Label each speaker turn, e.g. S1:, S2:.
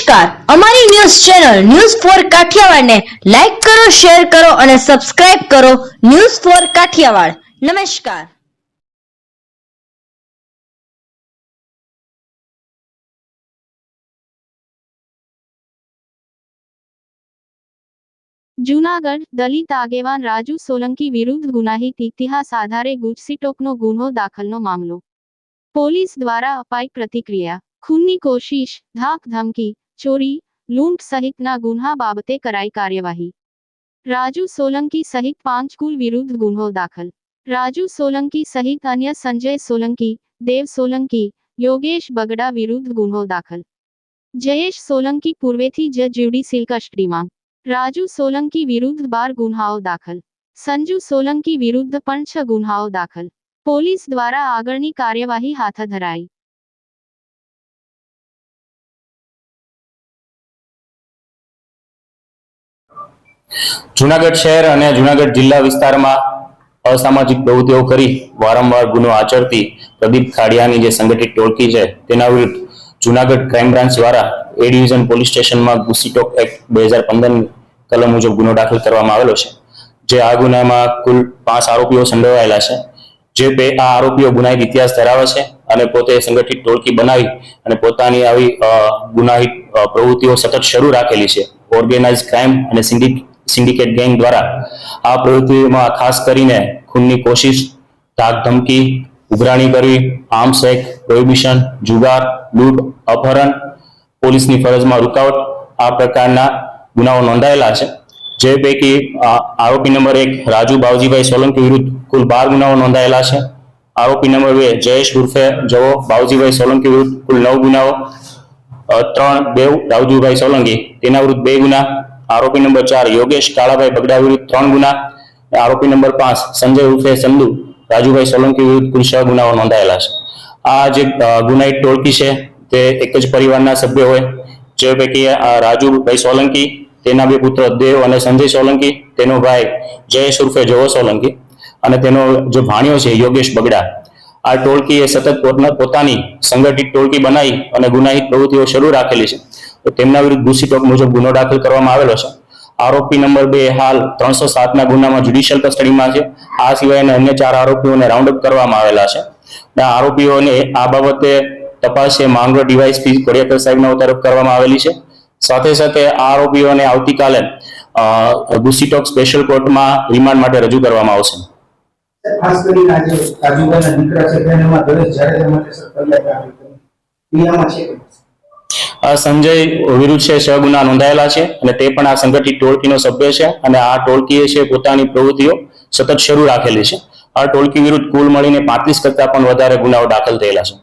S1: નમસ્કાર, અમારી news channel news for Kathiawad ને લાઈક કરો, શેર કરો અને સબસ્ક્રાઇબ કરો. News for Kathiawad. નમસ્કાર.
S2: જૂનાગઢ દલિત આગેવાન રાજુ સોલંકી વિરુદ્ધ ગુનાહિત ઇતિહાસ આધારે ગુજસીટોકનો ગુનો દાખલનો મામલો. પોલીસ દ્વારા અપાઈ પ્રતિક્રિયા. ખૂનની કોશિશ, ધાક ધમકી, ચોરી, લૂંટ સહિતના ગુન્હા બાબતે કરાઈ કાર્યવાહી. રાજુ સોલંકી સહિત 5 કુલ વિરુદ્ધ ગુનો દાખલ. રાજુ સોલંકી સહિત અન્ય સંજય સોલંકી, દેવ સોલંકી, યોગેશ બગડા વિરુદ્ધ ગુનો દાખલ. જયેશ સોલંકી પૂર્વેથી જ જ્યુડિશિયલ કસ્ટડીમાં. રાજુ સોલંકી વિરુદ્ધ 12 ગુન્હાઓ દાખલ. સંજુ સોલંકી વિરુદ્ધ પણ 6 ગુન્હાઓ દાખલ. પોલીસ દ્વારા આગળની કાર્યવાહી હાથ ધરાઈ.
S3: જૂનાગઢ શહેર અને જૂનાગઢ જિલ્લા વિસ્તારમાં અસામાજિક પ્રવૃત્તિઓ કરી વારંવાર ગુનો આચરતી પ્રદીપ ખાડિયાની જે સંગઠિત ટોળકી છે તેના વિરુદ્ધ જૂનાગઢ ક્રાઇમ બ્રાન્ચ દ્વારા એ ડિવિઝન પોલીસ સ્ટેશનમાં ગુજસીટોક એક્ટ 2015 કલમ મુજબ ગુનો દાખલ કરવામાં આવેલો છે. જે આ ગુનામાં કુલ 5 આરોપીઓ સંડોવાયેલા છે. જે આ આરોપીઓ ગુનાહિત ઇતિહાસ ધરાવે છે અને પોતે સંગઠિત ટોળકી બનાવી અને પોતાની આવી ગુનાહિત પ્રવૃત્તિઓ સતત શરૂ રાખેલી છે. ઓર્ગેનાઇઝ ક્રાઇમ અને સિન્ડિકેટ ગેંગ દ્વારા આ પ્રવૃત્તિમાં ખાસ કરીને ખૂનની કોશિશ, ધાક ધમકી, ઉઘરાણી કરવી, આર્મ્સ એક્ટ, પ્રોહિબિશન, જુગાર, લૂંટ, અપહરણ, પોલીસની ફરજમાં રૂકાવટ આ પ્રકારના ગુનાઓ નોંધાયેલા છે. જે પૈકી આરોપી નંબર 1 રાજુ બાવજીભાઈ સોલંકી વિરુદ્ધ કુલ 12 ગુનાઓ નોંધાયેલા છે. આરોપી નંબર 2 જયેશ ઉર્ફે જવો બાવજીભાઈ સોલંકી વિરુદ્ધ કુલ 9 ગુનાઓ. 3 દેવ રાવજીભાઈ સોલંકી તેના વિરુદ્ધ 2 ગુના. આરોપી નંબર 4 યોગેશ કાળાભાઈ બગડા વિરુદ્ધ 3 ગુના. આરોપી નંબર 5 સંજય ઉર્ફે સંધુ રાજુભાઈ સોલંકી વિરુદ્ધ કુલ 6 ગુનાઓ નોંધાયેલા છે. આ જે ગુનાહિત ટોળકી છે તે એક જ પરિવારના સભ્યો હોય. જે પૈકી રાજુભાઈ સોલંકી, તેના 2 પુત્ર દેવ અને સંજય સોલંકી, તેનો ભાઈ જયેશ ઉર્ફે જવો સોલંકી અને તેનો જે ભાણિયો છે યોગેશ બગડા. આ ટોળકીએ સતત પોતાની સંગઠિત ટોળકી બનાવી અને ગુનાહિત પ્રવૃત્તિઓ શરૂ રાખેલી છે. તો તેમના વિરુદ્ધ ગુજસીટોક મુજબ ગુનો દાખલ કરવામાં આવેલો છે. આરોપી નંબર 2 હાલ 307ના ગુનામાં જ્યુડિશિયલ કસ્ટડીમાં છે. આ સિવાયના અન્ય 4 આરોપીઓને રાઉન્ડ અપ કરવામાં આવેલા છે. આરોપીઓને આ બાબતે તપાસ માંગરોળ ડીવાયએસપી કોડિયાકર સાહેબના તરફ કરવામાં આવેલી છે. સાથે સાથે આ આરોપીઓને આવતીકાલે ગુજસીટોક સ્પેશિયલ કોર્ટમાં રિમાન્ડ માટે રજૂ કરવામાં આવશે.
S4: ખાસ કરીને આજે રાજુભાઈના દીકરા છે તેનામાં દરેક જાડેજા માટે ફરિયાદ આવી ક્રિયામાં છે.
S3: સંજય વિરુદ્ધ છે 6 ગુના નોંધાયેલા છે અને તે પણ આ સંગઠિત ટોળકીનો સભ્ય છે અને આ ટોળકીએ છે પોતાની પ્રવૃત્તિઓ સતત શરૂ રાખેલી છે. આ ટોળકી વિરુદ્ધ કુલ મળીને 35 કરતા પણ વધારે ગુનાઓ દાખલ થયેલા છે.